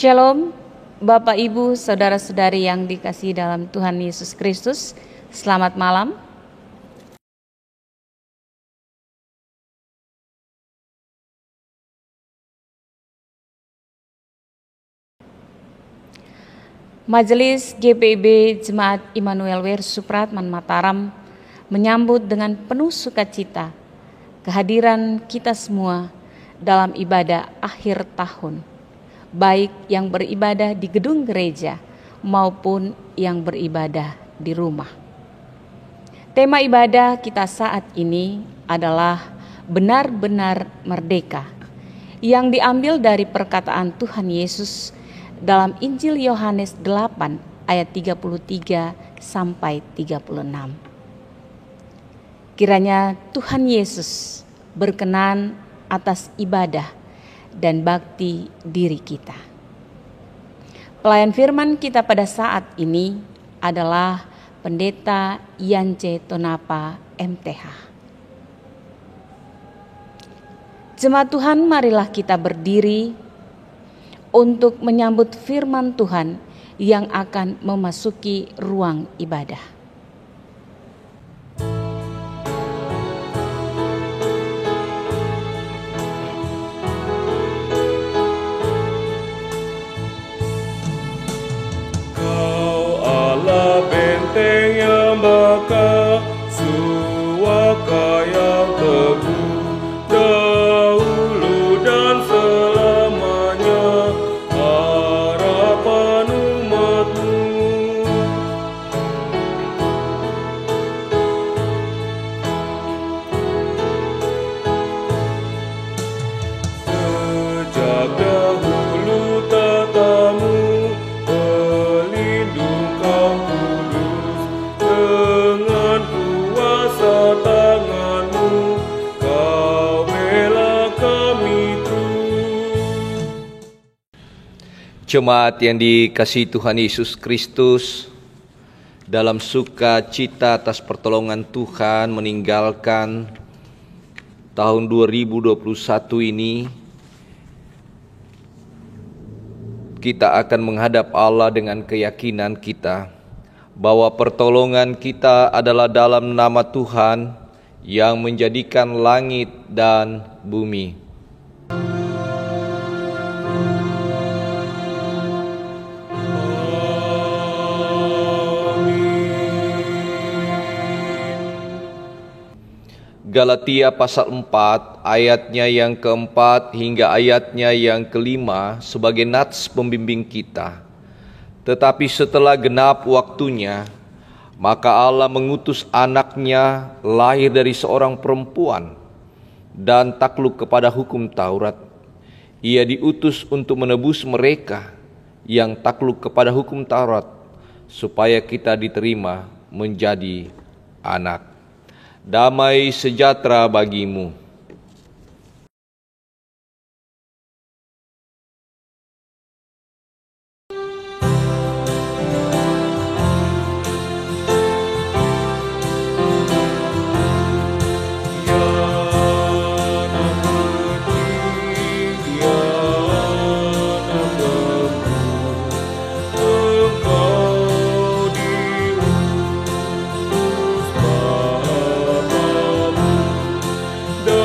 Shalom, Bapak, Ibu, Saudara-saudari yang dikasihi dalam Tuhan Yesus Kristus. Selamat malam. Majelis GPIB Jemaat Immanuel Wear Supratman Mataram menyambut dengan penuh sukacita kehadiran kita semua dalam ibadah akhir tahun, baik yang beribadah di gedung gereja maupun yang beribadah di rumah. Tema ibadah kita saat ini adalah benar-benar merdeka, yang diambil dari perkataan Tuhan Yesus dalam Injil Yohanes 8 ayat 33 sampai 36. Kiranya Tuhan Yesus berkenan atas ibadah dan bakti diri kita. Pelayan firman kita pada saat ini adalah Pendeta Yance Tonapa MTH. Jemaat Tuhan, marilah kita berdiri untuk menyambut firman Tuhan yang akan memasuki ruang ibadah. Benteng yang bakar, suaka yang teguh, dahulu dan selamanya, harapan umat-Mu. Sejak dahulu tata-Mu, pelindung kaum kudus, dengan kuasa tangan-Mu, Kau bela kami terus. Jemaat yang dikasihi Tuhan Yesus Kristus, dalam sukacita atas pertolongan Tuhan meninggalkan tahun 2021 ini, kita akan menghadap Allah dengan keyakinan kita bahwa pertolongan kita adalah dalam nama Tuhan yang menjadikan langit dan bumi. Galatia pasal 4 ayatnya yang keempat hingga ayatnya yang kelima sebagai nats pembimbing kita. Tetapi setelah genap waktunya, maka Allah mengutus anaknya lahir dari seorang perempuan dan takluk kepada hukum Taurat. Ia diutus untuk menebus mereka yang takluk kepada hukum Taurat, supaya kita diterima menjadi anak. Damai sejahtera bagimu. Dan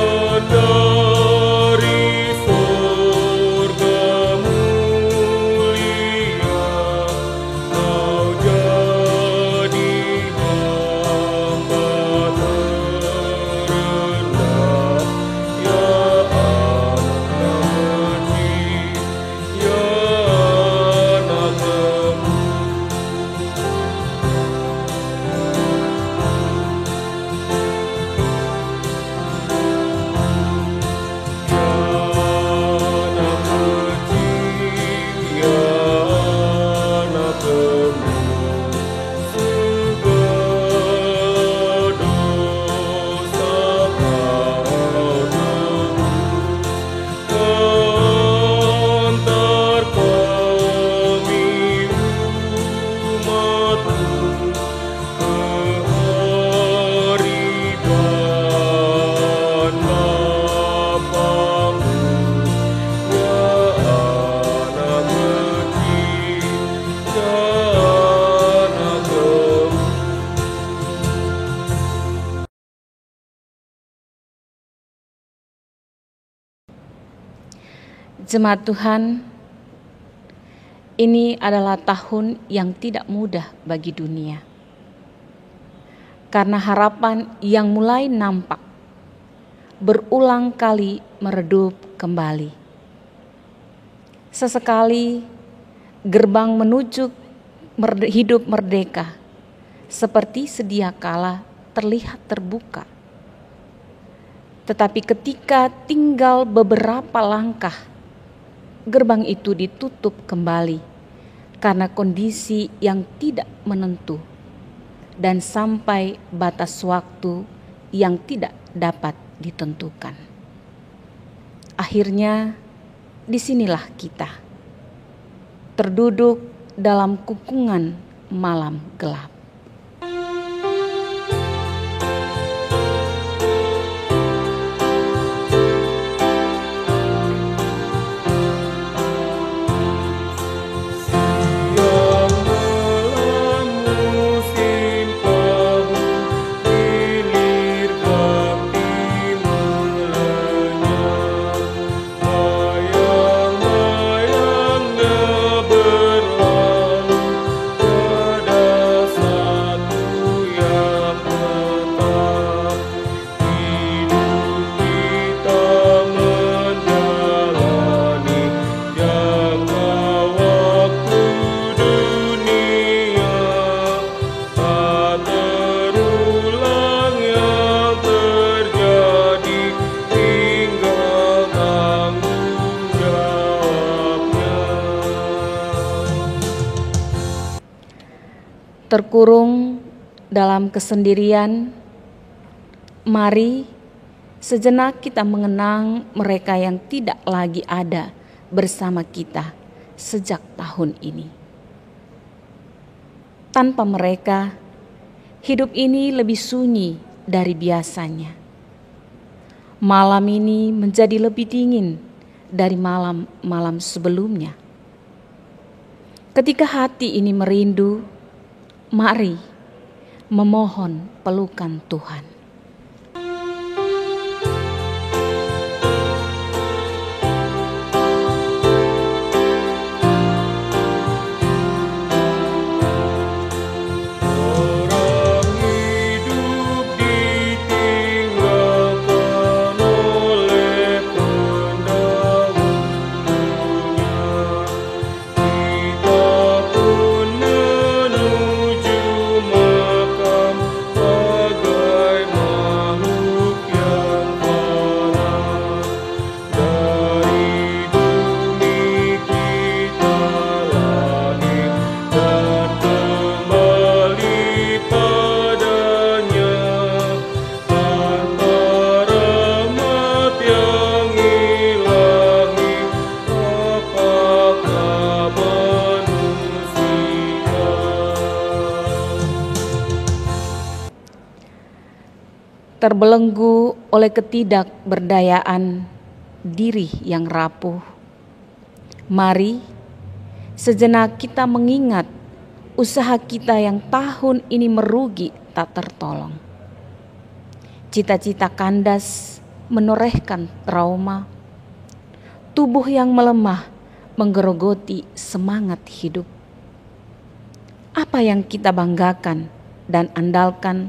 Jemaat Tuhan, ini adalah tahun yang tidak mudah bagi dunia. Karena harapan yang mulai nampak berulang kali meredup kembali. Sesekali gerbang menuju hidup merdeka seperti sedia kala terlihat terbuka. Tetapi ketika tinggal beberapa langkah, gerbang itu ditutup kembali karena kondisi yang tidak menentu dan sampai batas waktu yang tidak dapat ditentukan. Akhirnya disinilah kita, terduduk dalam kukungan malam gelap. Terkurung dalam kesendirian, mari sejenak kita mengenang mereka yang tidak lagi ada bersama kita sejak tahun ini. Tanpa mereka, hidup ini lebih sunyi dari biasanya. Malam ini menjadi lebih dingin dari malam-malam sebelumnya. Ketika hati ini merindu, mari memohon pelukan Tuhan. Terbelenggu oleh ketidakberdayaan diri yang rapuh, mari sejenak kita mengingat usaha kita yang tahun ini merugi tak tertolong. Cita-cita kandas menorehkan trauma, tubuh yang melemah menggerogoti semangat hidup. Apa yang kita banggakan dan andalkan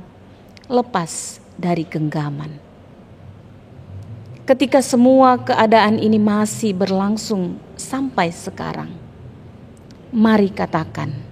lepas dari genggaman. Ketika semua keadaan ini masih berlangsung sampai sekarang, mari katakan,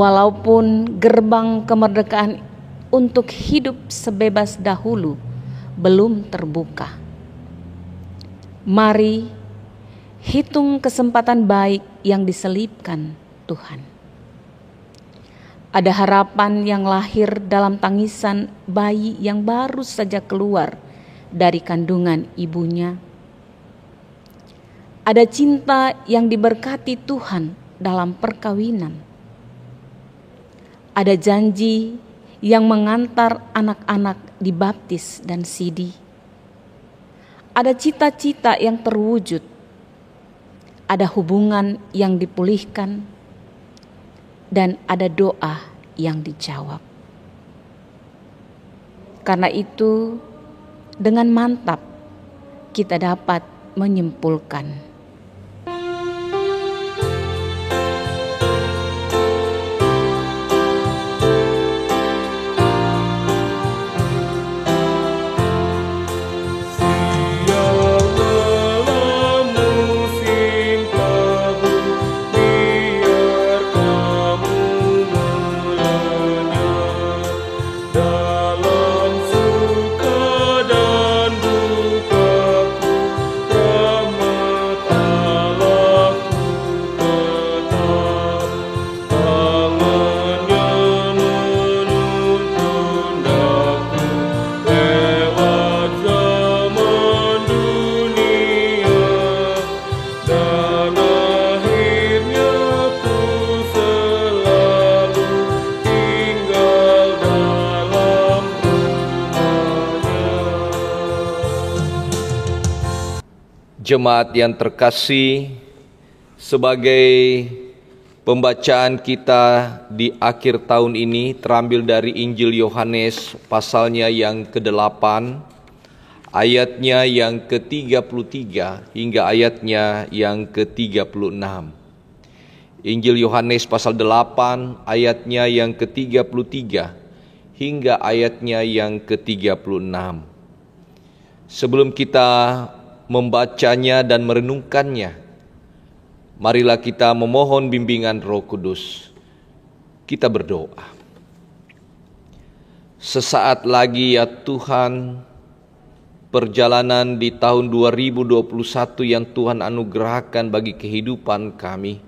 Walaupun gerbang kemerdekaan untuk hidup sebebas dahulu belum terbuka, mari hitung kesempatan baik yang diselipkan Tuhan. Ada harapan yang lahir dalam tangisan bayi yang baru saja keluar dari kandungan ibunya. Ada cinta yang diberkati Tuhan dalam perkawinan. Ada janji yang mengantar anak-anak dibaptis dan sidi. Ada cita-cita yang terwujud. Ada hubungan yang dipulihkan. Dan ada doa yang dijawab. Karena itu, dengan mantap kita dapat menyimpulkan Jemaat yang terkasih, sebagai pembacaan kita di akhir tahun ini terambil dari Injil Yohanes pasalnya yang ke-8, ayatnya yang ke-33 hingga ayatnya yang ke-36. Injil Yohanes pasal 8 ayatnya yang ke-33 hingga ayatnya yang ke-36. Sebelum kita membacanya dan merenungkannya, marilah kita memohon bimbingan Roh Kudus. Kita berdoa. Sesaat lagi ya Tuhan, perjalanan di tahun 2021 yang Tuhan anugerahkan bagi kehidupan kami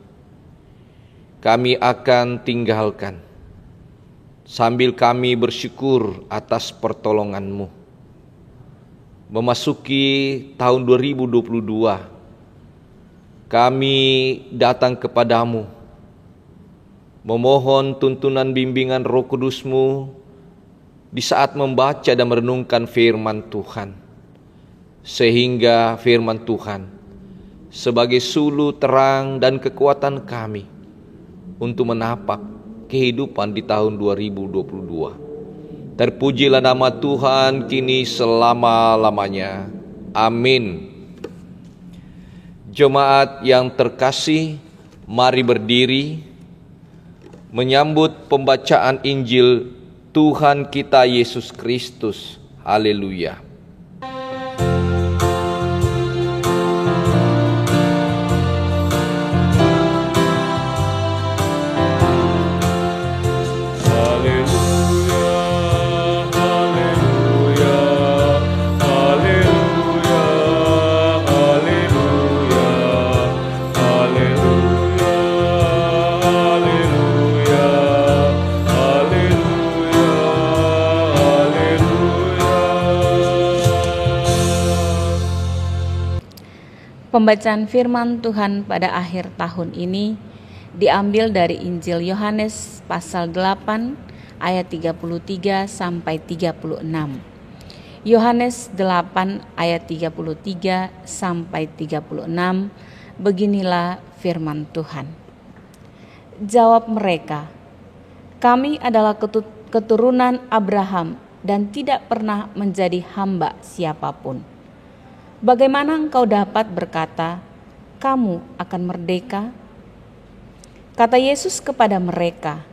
akan tinggalkan sambil kami bersyukur atas pertolongan-Mu. Memasuki tahun 2022, kami datang kepadamu, memohon tuntunan bimbingan Roh Kudus-Mu di saat membaca dan merenungkan firman Tuhan, sehingga firman Tuhan sebagai sulu terang dan kekuatan kami untuk menapak kehidupan di tahun 2022. Terpujilah nama Tuhan kini selama-lamanya. Amin. Jemaat yang terkasih, mari berdiri menyambut pembacaan Injil Tuhan kita Yesus Kristus. Haleluya. Pembacaan firman Tuhan pada akhir tahun ini diambil dari Injil Yohanes pasal 8 ayat 33 sampai 36. Yohanes 8 ayat 33 sampai 36, beginilah firman Tuhan. Jawab mereka, "Kami adalah keturunan Abraham dan tidak pernah menjadi hamba siapapun. Bagaimana engkau dapat berkata, kamu akan merdeka?" Kata Yesus kepada mereka,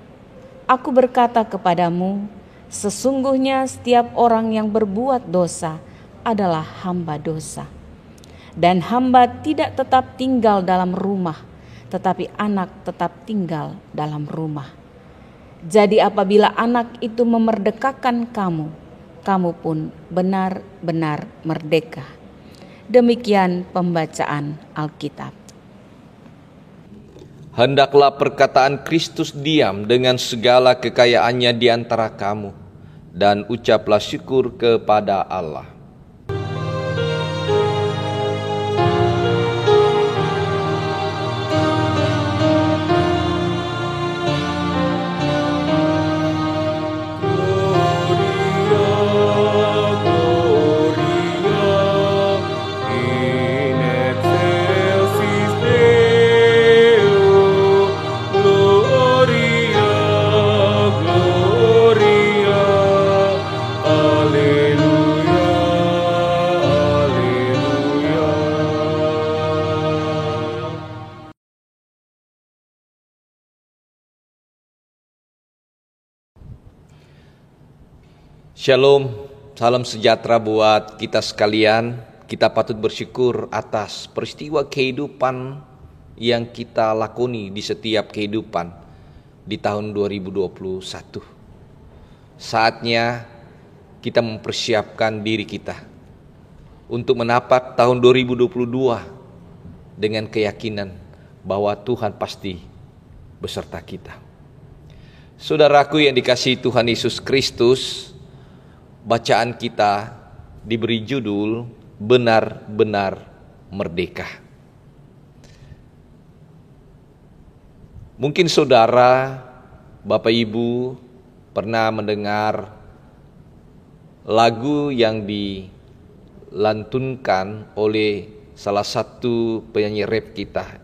"Aku berkata kepadamu, sesungguhnya setiap orang yang berbuat dosa adalah hamba dosa. Dan hamba tidak tetap tinggal dalam rumah, tetapi anak tetap tinggal dalam rumah. Jadi apabila anak itu memerdekakan kamu, kamu pun benar-benar merdeka. Demikian pembacaan Alkitab. Hendaklah perkataan Kristus diam dengan segala kekayaannya di antara kamu, dan ucaplah syukur kepada Allah. Shalom, salam sejahtera buat kita sekalian. Kita patut bersyukur atas peristiwa kehidupan yang kita lakoni di setiap kehidupan di tahun 2021. Saatnya kita mempersiapkan diri kita untuk menapak tahun 2022 dengan keyakinan bahwa Tuhan pasti beserta kita. Saudaraku yang dikasihi Tuhan Yesus Kristus, bacaan kita diberi judul Benar-benar Merdeka. Mungkin saudara, Bapak Ibu pernah mendengar lagu yang dilantunkan oleh salah satu penyanyi rap kita,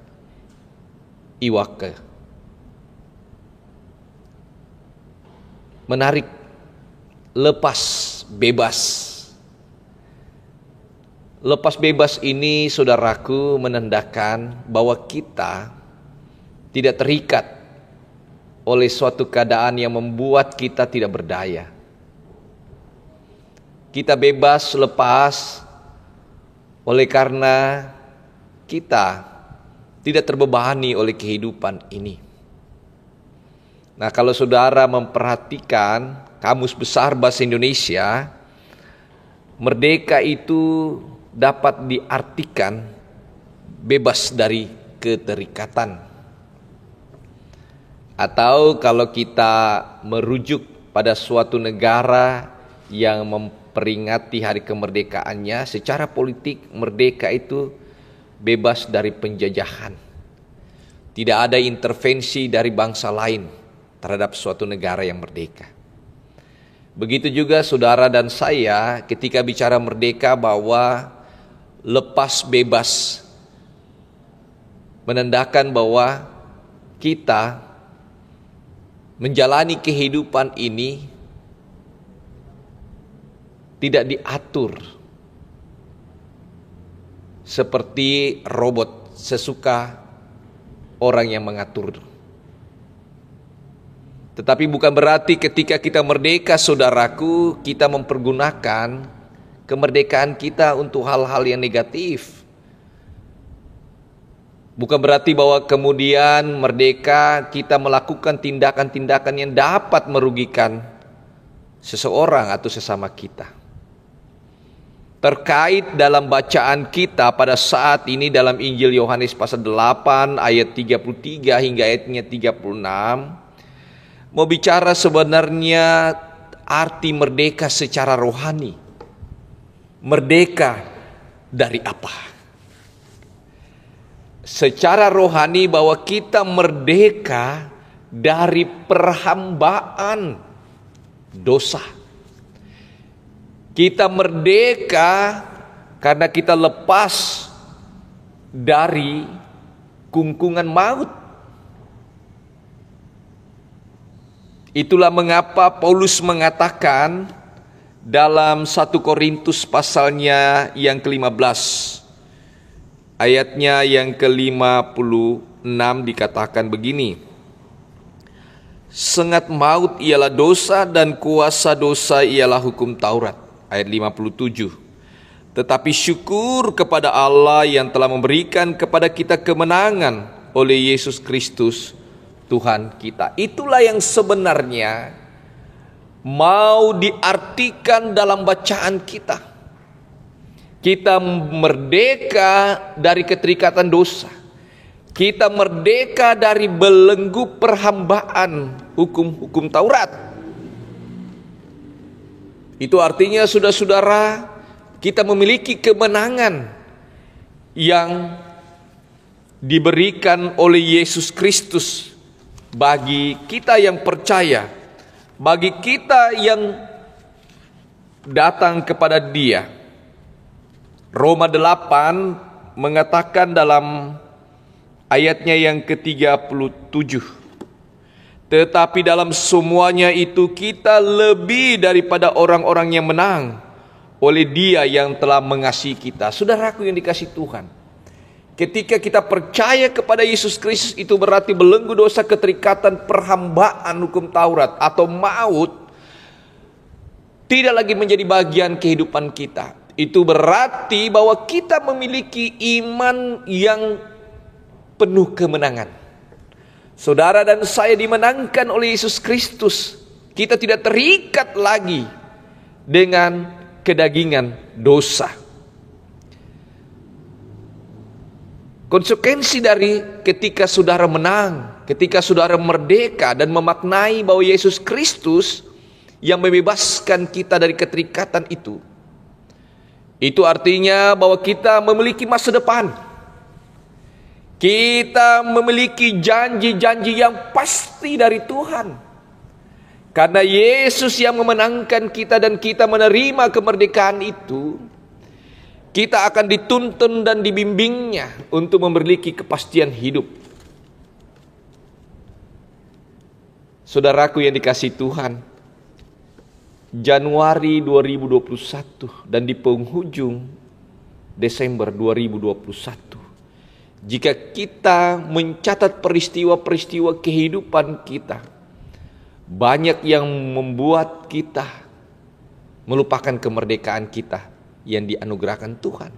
Iwake. Menarik, lepas bebas. Lepas bebas ini, saudaraku, menandakan bahwa kita tidak terikat oleh suatu keadaan yang membuat kita tidak berdaya. Kita bebas, lepas oleh karena kita tidak terbebani oleh kehidupan ini. Nah, kalau saudara memperhatikan Kamus Besar Bahasa Indonesia, merdeka itu dapat diartikan bebas dari keterikatan. Atau kalau kita merujuk pada suatu negara yang memperingati hari kemerdekaannya, secara politik merdeka itu bebas dari penjajahan. Tidak ada intervensi dari bangsa lain terhadap suatu negara yang merdeka. Begitu juga saudara dan saya ketika bicara merdeka bahwa lepas bebas menandakan bahwa kita menjalani kehidupan ini tidak diatur seperti robot sesuka orang yang mengatur. Tetapi bukan berarti ketika kita merdeka, saudaraku, kita mempergunakan kemerdekaan kita untuk hal-hal yang negatif. Bukan berarti bahwa kemudian merdeka kita melakukan tindakan-tindakan yang dapat merugikan seseorang atau sesama kita. Terkait dalam bacaan kita pada saat ini dalam Injil Yohanes pasal 8 ayat 33 hingga ayatnya 36, mau bicara sebenarnya arti merdeka secara rohani. Merdeka dari apa? Secara rohani bahwa kita merdeka dari perhambaan dosa. Kita merdeka karena kita lepas dari kungkungan maut. Itulah mengapa Paulus mengatakan dalam 1 Korintus pasalnya yang ke-15, ayatnya yang ke-56 dikatakan begini: sengat maut ialah dosa dan kuasa dosa ialah hukum Taurat. Ayat 57. Tetapi syukur kepada Allah yang telah memberikan kepada kita kemenangan oleh Yesus Kristus, Tuhan kita. Itulah yang sebenarnya mau diartikan dalam bacaan kita. Kita merdeka dari keterikatan dosa. Kita merdeka dari belenggu perhambaan hukum-hukum Taurat. Itu artinya saudara-saudara, kita memiliki kemenangan yang diberikan oleh Yesus Kristus bagi kita yang percaya. Bagi kita yang datang kepada Dia. Roma 8 mengatakan dalam ayatnya yang ke-37, tetapi dalam semuanya itu kita lebih daripada orang-orang yang menang oleh Dia yang telah mengasihi kita. Saudaraku yang dikasihi Tuhan, ketika kita percaya kepada Yesus Kristus, itu berarti belenggu dosa, keterikatan perhambaan hukum Taurat atau maut tidak lagi menjadi bagian kehidupan kita. Itu berarti bahwa kita memiliki iman yang penuh kemenangan. Saudara dan saya dimenangkan oleh Yesus Kristus. Kita tidak terikat lagi dengan kedagingan dosa. Konsekuensi dari ketika saudara menang, ketika saudara merdeka dan memaknai bahwa Yesus Kristus yang membebaskan kita dari keterikatan itu artinya bahwa kita memiliki masa depan. Kita memiliki janji-janji yang pasti dari Tuhan. Karena Yesus yang memenangkan kita dan kita menerima kemerdekaan itu, kita akan dituntun dan dibimbingnya untuk memiliki kepastian hidup. Saudaraku yang dikasihi Tuhan, Januari 2021 dan di penghujung Desember 2021, jika kita mencatat peristiwa-peristiwa kehidupan kita, banyak yang membuat kita melupakan kemerdekaan kita yang dianugerahkan Tuhan.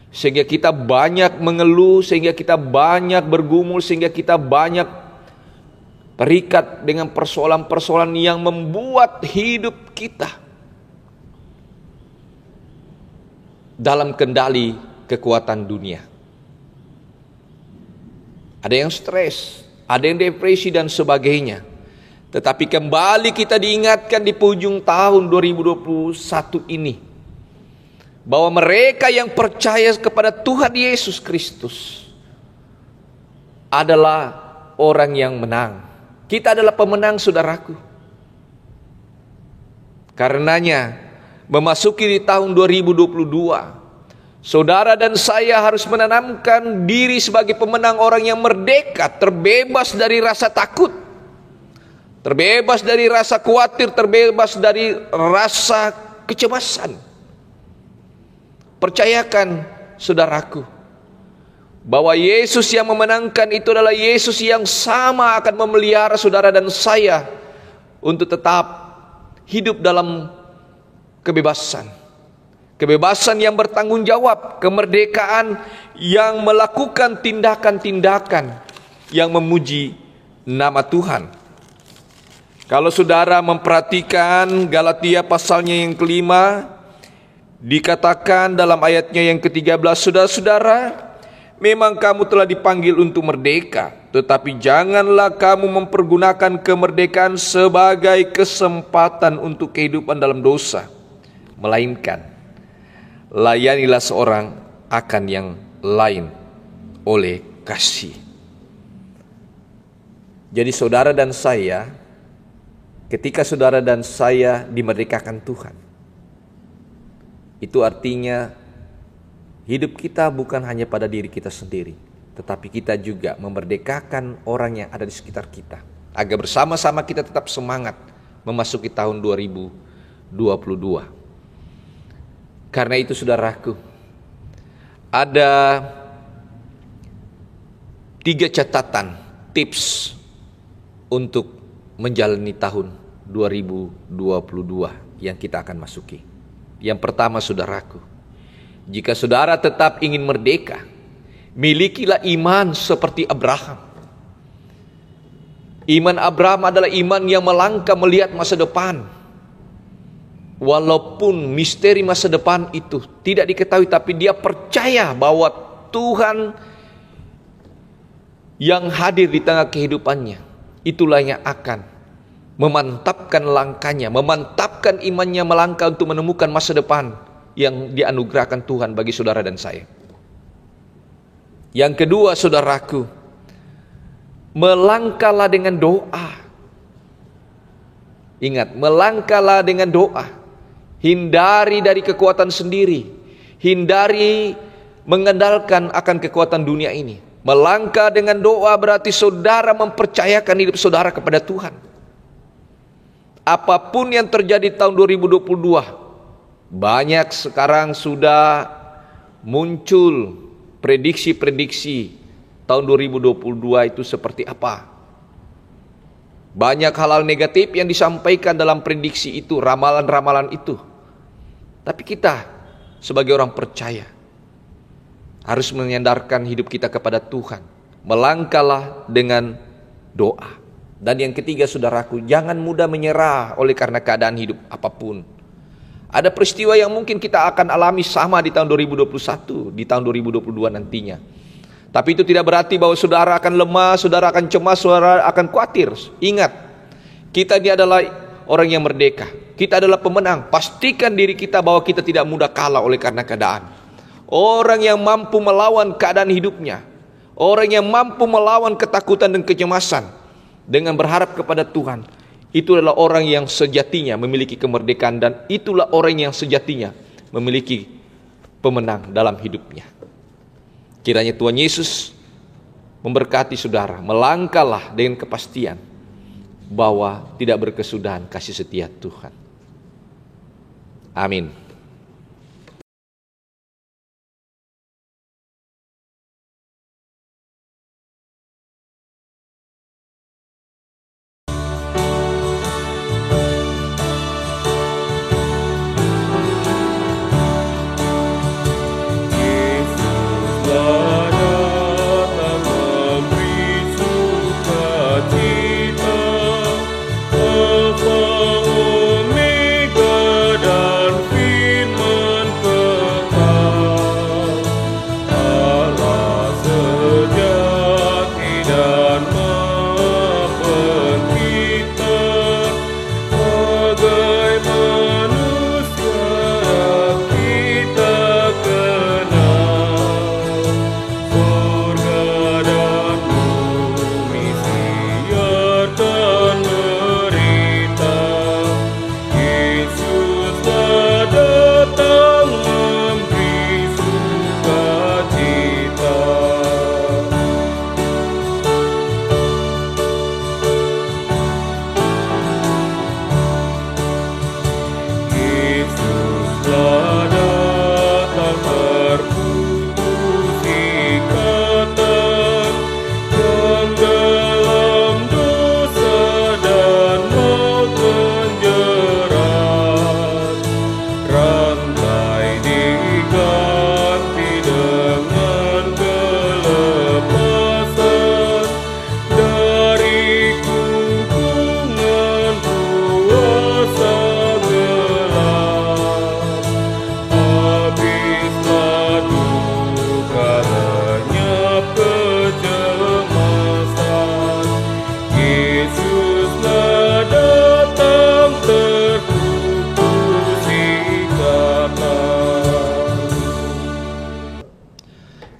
Sehingga kita banyak mengeluh, sehingga kita banyak bergumul, sehingga kita banyak terikat dengan persoalan-persoalan yang membuat hidup kita dalam kendali kekuatan dunia. Ada yang stres, ada yang depresi dan sebagainya. Tetapi kembali kita diingatkan di penghujung tahun 2021 ini, bahwa mereka yang percaya kepada Tuhan Yesus Kristus adalah orang yang menang. Kita adalah pemenang, saudaraku. Karenanya, memasuki di tahun 2022, saudara dan saya harus menanamkan diri sebagai pemenang, orang yang merdeka, terbebas dari rasa takut, terbebas dari rasa khawatir, terbebas dari rasa kecemasan. Percayakan, saudaraku, bahwa Yesus yang memenangkan itu adalah Yesus yang sama akan memelihara saudara dan saya untuk tetap hidup dalam kebebasan. Kebebasan yang bertanggung jawab, kemerdekaan yang melakukan tindakan-tindakan yang memuji nama Tuhan. Kalau saudara memperhatikan Galatia pasalnya yang kelima, dikatakan dalam ayatnya yang ke-13, saudara-saudara, memang kamu telah dipanggil untuk merdeka, tetapi janganlah kamu mempergunakan kemerdekaan sebagai kesempatan untuk kehidupan dalam dosa, melainkan layanilah seorang akan yang lain oleh kasih. Jadi saudara dan saya, ketika saudara dan saya dimerdekakan Tuhan, itu artinya hidup kita bukan hanya pada diri kita sendiri, tetapi kita juga memerdekakan orang yang ada di sekitar kita, agar bersama-sama kita tetap semangat memasuki tahun 2022. Karena itu saudaraku, ada 3 catatan tips untuk menjalani tahun 2022 yang kita akan masuki. Yang pertama, saudaraku, jika saudara tetap ingin merdeka, milikilah iman seperti Abraham. Iman Abraham adalah iman yang melangkah melihat masa depan. Walaupun misteri masa depan itu tidak diketahui, tapi dia percaya bahwa Tuhan yang hadir di tengah kehidupannya, itulah yang akan memantapkan langkahnya, memantapkan imannya melangkah untuk menemukan masa depan yang dianugerahkan Tuhan bagi saudara dan saya. Yang kedua, saudaraku, melangkahlah dengan doa. Ingat, melangkahlah dengan doa. Hindari dari kekuatan sendiri. Hindari mengandalkan akan kekuatan dunia ini. Melangkah dengan doa berarti saudara mempercayakan hidup saudara kepada Tuhan. Apapun yang terjadi tahun 2022, banyak sekarang sudah muncul prediksi-prediksi tahun 2022 itu seperti apa. Banyak hal-hal negatif yang disampaikan dalam prediksi itu, ramalan-ramalan itu. Tapi kita sebagai orang percaya harus menyandarkan hidup kita kepada Tuhan. Melangkahlah dengan doa. Dan yang ketiga, saudaraku, jangan mudah menyerah oleh karena keadaan hidup apapun. Ada peristiwa yang mungkin kita akan alami sama di tahun 2021, di tahun 2022 nantinya. Tapi itu tidak berarti bahwa saudara akan lemah, saudara akan cemas, saudara akan khawatir. Ingat, kita ini adalah orang yang merdeka. Kita adalah pemenang. Pastikan diri kita bahwa kita tidak mudah kalah oleh karena keadaan. Orang yang mampu melawan keadaan hidupnya, orang yang mampu melawan ketakutan dan kecemasan dengan berharap kepada Tuhan, itu adalah orang yang sejatinya memiliki kemerdekaan, dan itulah orang yang sejatinya memiliki pemenang dalam hidupnya. Kiranya Tuhan Yesus memberkati saudara. Melangkahlah dengan kepastian bahwa tidak berkesudahan kasih setia Tuhan. Amin.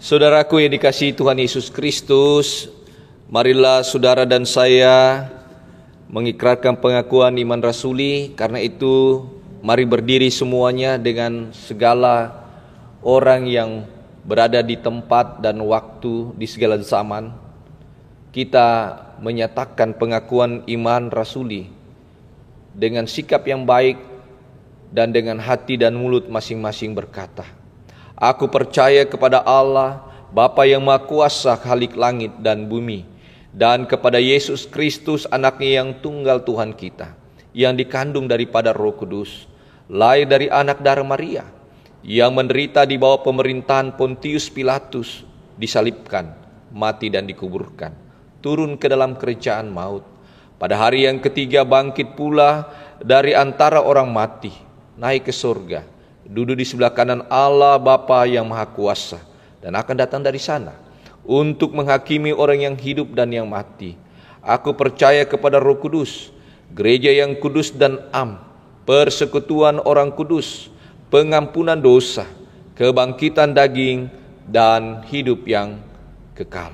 Saudaraku yang dikasihi Tuhan Yesus Kristus, marilah saudara dan saya mengikrarkan pengakuan iman rasuli. Karena itu, mari berdiri semuanya dengan segala orang yang berada di tempat dan waktu di segala zaman. Kita menyatakan pengakuan iman rasuli dengan sikap yang baik dan dengan hati dan mulut masing-masing berkata, aku percaya kepada Allah, Bapa yang Maha Kuasa, Khalik langit dan bumi, dan kepada Yesus Kristus, anaknya yang tunggal Tuhan kita, yang dikandung daripada Roh Kudus, lahir dari anak darah Maria, yang menderita di bawah pemerintahan Pontius Pilatus, disalibkan, mati dan dikuburkan, turun ke dalam kerajaan maut, Pada hari yang ketiga bangkit pula dari antara orang mati, naik ke surga, duduk di sebelah kanan Allah Bapa yang Maha Kuasa, dan akan datang dari sana untuk menghakimi orang yang hidup dan yang mati. Aku percaya kepada Roh Kudus, gereja yang kudus dan am, persekutuan orang kudus, pengampunan dosa, kebangkitan daging, dan hidup yang kekal.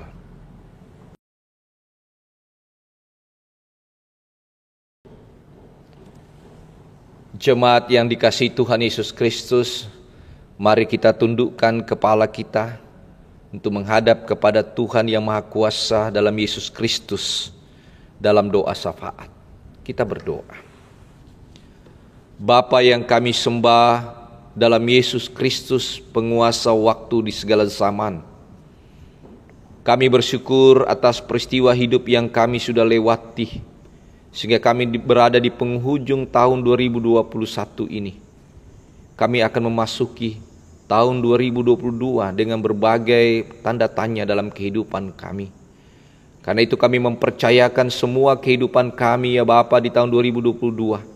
Jemaat yang dikasihi Tuhan Yesus Kristus, mari kita tundukkan kepala kita untuk menghadap kepada Tuhan yang Maha Kuasa dalam Yesus Kristus dalam doa syafaat. Kita berdoa. Bapa yang kami sembah dalam Yesus Kristus, penguasa waktu di segala zaman, kami bersyukur atas peristiwa hidup yang kami sudah lewati, sehingga kami berada di penghujung tahun 2021 ini. Kami akan memasuki tahun 2022 dengan berbagai tanda tanya dalam kehidupan kami. Karena itu kami mempercayakan semua kehidupan kami ya Bapa di tahun 2022.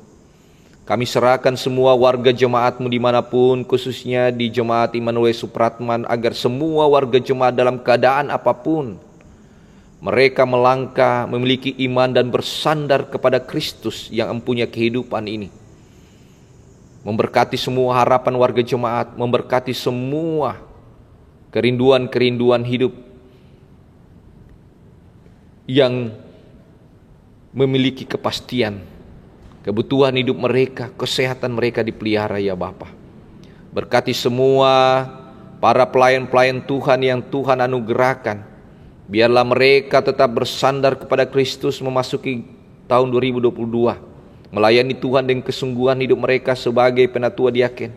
Kami serahkan semua warga jemaat-Mu dimanapun, khususnya di Jemaat Immanuel Supratman, agar semua warga jemaat dalam keadaan apapun, mereka melangkah, memiliki iman dan bersandar kepada Kristus yang mempunyai kehidupan ini. Memberkati semua harapan warga jemaat, memberkati semua kerinduan-kerinduan hidup yang memiliki kepastian. Kebutuhan hidup mereka, kesehatan mereka dipelihara ya Bapa. Berkati semua para pelayan-pelayan Tuhan yang Tuhan anugerahkan. Biarlah mereka tetap bersandar kepada Kristus memasuki tahun 2022. Melayani Tuhan dengan kesungguhan hidup mereka sebagai penatua diaken,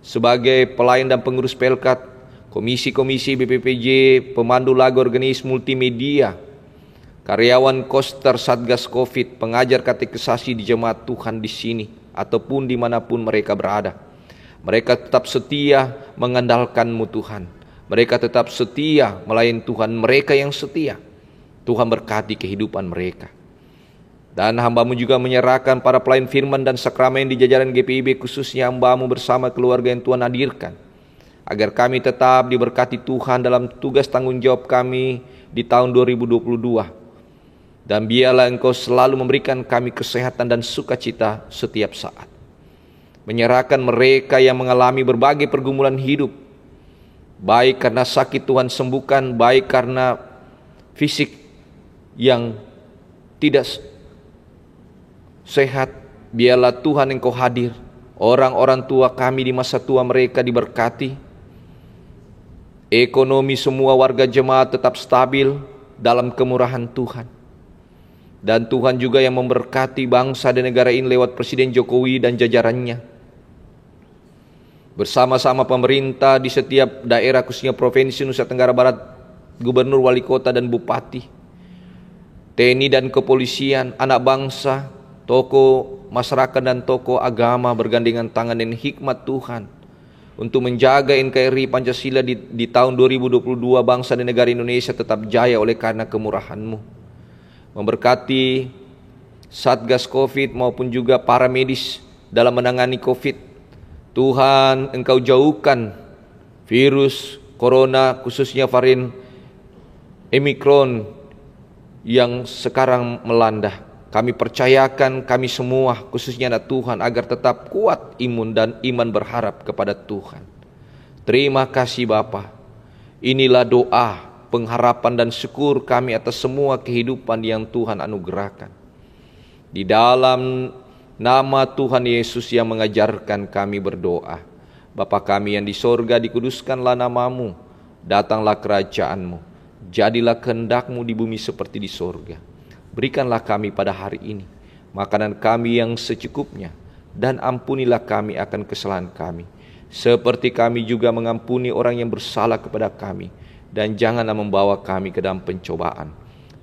sebagai pelayan dan pengurus Pelkat, komisi-komisi BPPJ, pemandu lagu organis multimedia, karyawan koster Satgas Covid, pengajar katekisasi di jemaat Tuhan di sini ataupun dimanapun mereka berada. Mereka tetap setia mengandalkan-Mu Tuhan. Mereka tetap setia melayani Tuhan. Mereka yang setia, Tuhan berkati kehidupan mereka. Dan hamba-Mu juga menyerahkan para pelayan firman dan sakramen di jajaran GPIB, khususnya hamba-Mu bersama keluarga yang Tuhan hadirkan, agar kami tetap diberkati Tuhan dalam tugas tanggung jawab kami di tahun 2022. Dan biarlah Engkau selalu memberikan kami kesehatan dan sukacita setiap saat. Menyerahkan mereka yang mengalami berbagai pergumulan hidup, baik karena sakit Tuhan sembuhkan, baik karena fisik yang tidak sehat, biarlah Tuhan Engkau hadir. Orang-orang tua kami di masa tua mereka diberkati. Ekonomi semua warga jemaat tetap stabil dalam kemurahan Tuhan. Dan Tuhan juga yang memberkati bangsa dan negara ini lewat Presiden Jokowi dan jajarannya. Bersama-sama pemerintah di setiap daerah, khususnya Provinsi Nusa Tenggara Barat, Gubernur, Wali Kota, dan Bupati, TNI dan kepolisian, anak bangsa, tokoh masyarakat dan tokoh agama bergandengan tangan dengan hikmat Tuhan untuk menjaga NKRI Pancasila di tahun 2022. Bangsa dan negara Indonesia tetap jaya oleh karena kemurahan-Mu. Memberkati Satgas Covid maupun juga para medis dalam menangani Covid. Tuhan, Engkau jauhkan virus corona, khususnya varian Omicron yang sekarang melanda. Kami percayakan kami semua, khususnya anak Tuhan, agar tetap kuat imun dan iman berharap kepada Tuhan. Terima kasih Bapa. Inilah doa, pengharapan dan syukur kami atas semua kehidupan yang Tuhan anugerahkan. Di dalam nama Tuhan Yesus yang mengajarkan kami berdoa. Bapa kami yang di sorga, dikuduskanlah nama-Mu, datanglah kerajaan-Mu, jadilah kehendak-Mu di bumi seperti di sorga. Berikanlah kami pada hari ini makanan kami yang secukupnya, dan ampunilah kami akan kesalahan kami, seperti kami juga mengampuni orang yang bersalah kepada kami. Dan janganlah membawa kami ke dalam pencobaan,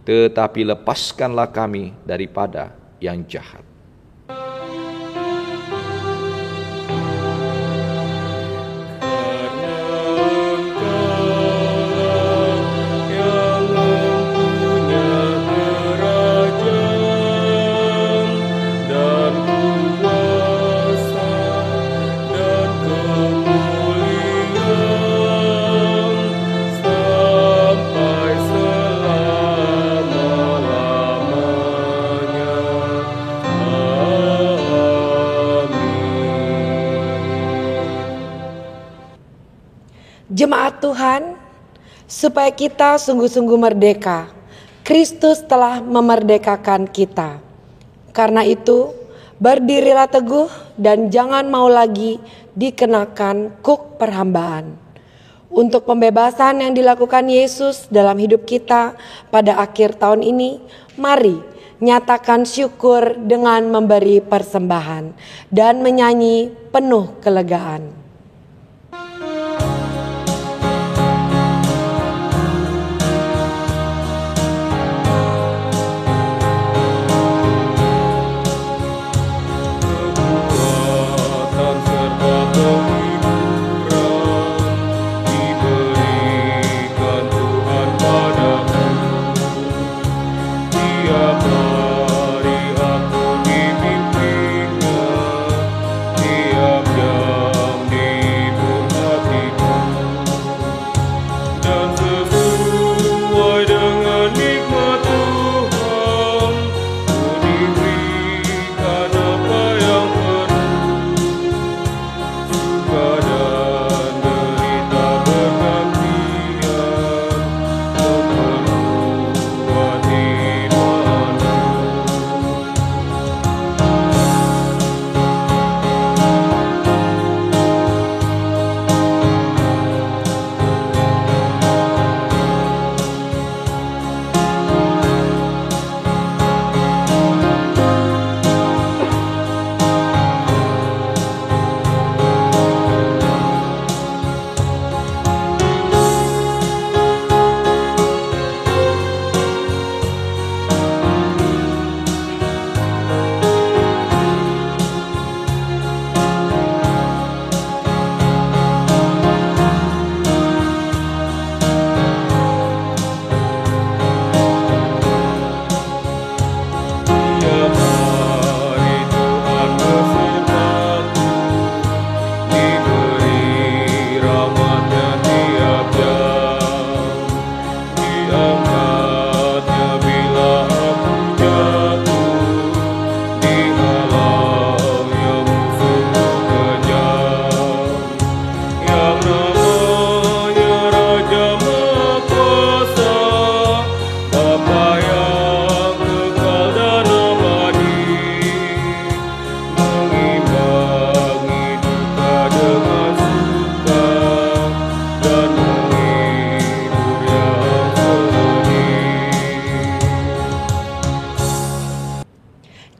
tetapi lepaskanlah kami daripada yang jahat. Yang mempunyai kerajaan Jemaat Tuhan, supaya kita sungguh-sungguh merdeka, Kristus telah memerdekakan kita. Karena itu, berdirilah teguh dan jangan mau lagi dikenakan kuk perhambaan. Untuk pembebasan yang dilakukan Yesus dalam hidup kita pada akhir tahun ini, mari nyatakan syukur dengan memberi persembahan dan menyanyi penuh kelegaan.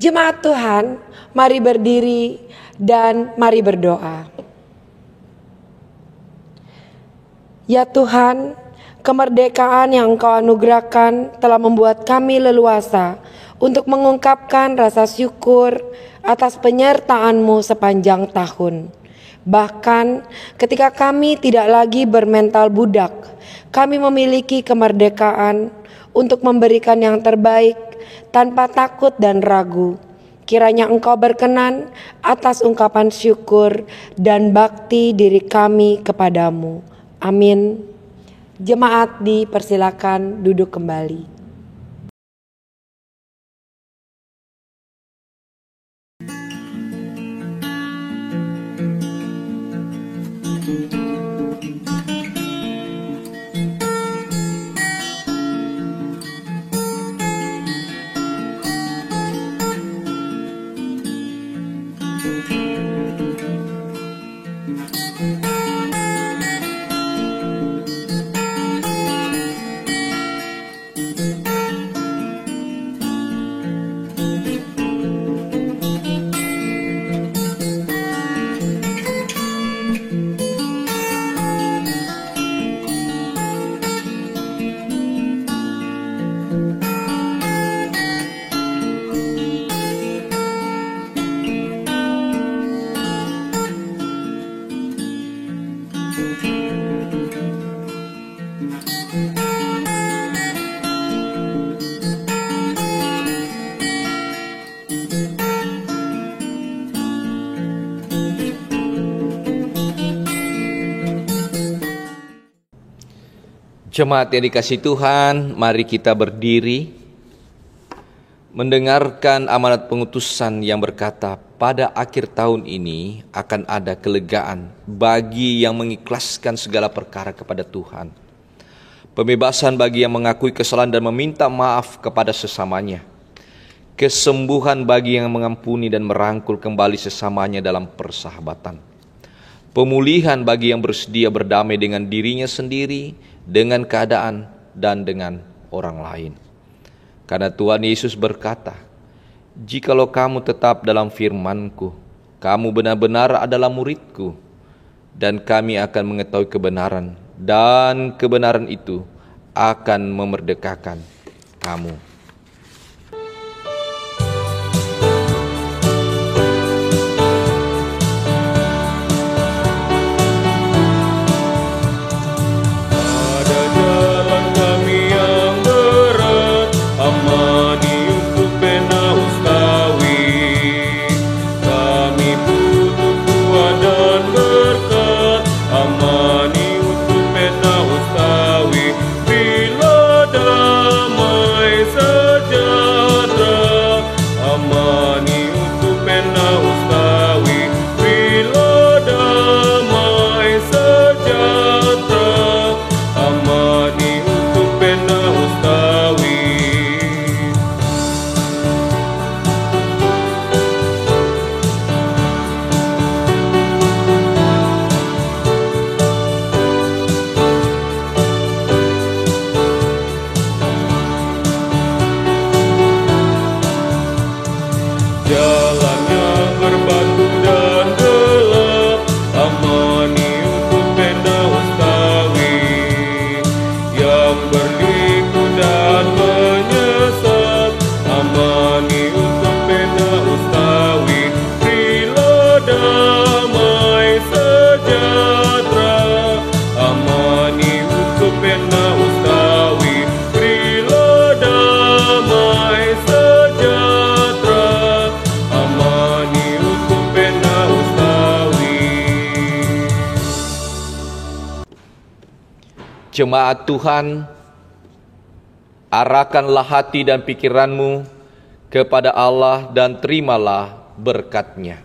Jemaat Tuhan, mari berdiri dan mari berdoa. Ya Tuhan, kemerdekaan yang Engkau anugerahkan telah membuat kami leluasa untuk mengungkapkan rasa syukur atas penyertaan-Mu sepanjang tahun. Bahkan ketika kami tidak lagi bermental budak, kami memiliki kemerdekaan untuk memberikan yang terbaik tanpa takut dan ragu. Kiranya Engkau berkenan atas ungkapan syukur dan bakti diri kami kepadamu. Amin. Jemaat dipersilakan duduk kembali. Jemaat yang dikasihi Tuhan, mari kita berdiri mendengarkan amanat pengutusan yang berkata, pada akhir tahun ini akan ada kelegaan bagi yang mengikhlaskan segala perkara kepada Tuhan. Pembebasan bagi yang mengakui kesalahan dan meminta maaf kepada sesamanya. Kesembuhan bagi yang mengampuni dan merangkul kembali sesamanya dalam persahabatan. Pemulihan bagi yang bersedia berdamai dengan dirinya sendiri, dengan keadaan, dan dengan orang lain. Karena Tuhan Yesus berkata, "Jikalau kamu tetap dalam firman-Ku, kamu benar-benar adalah murid-Ku, dan kami akan mengetahui kebenaran, dan kebenaran itu akan memerdekakan kamu." Jemaat Tuhan, arahkanlah hati dan pikiranmu kepada Allah dan terimalah berkat-Nya.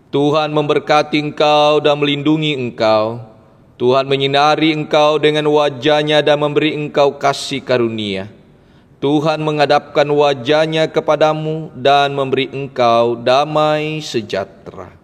Tuhan memberkati engkau dan melindungi engkau. Tuhan menyinari engkau dengan wajah-Nya dan memberi engkau kasih karunia. Tuhan menghadapkan wajah-Nya kepadamu dan memberi engkau damai sejahtera.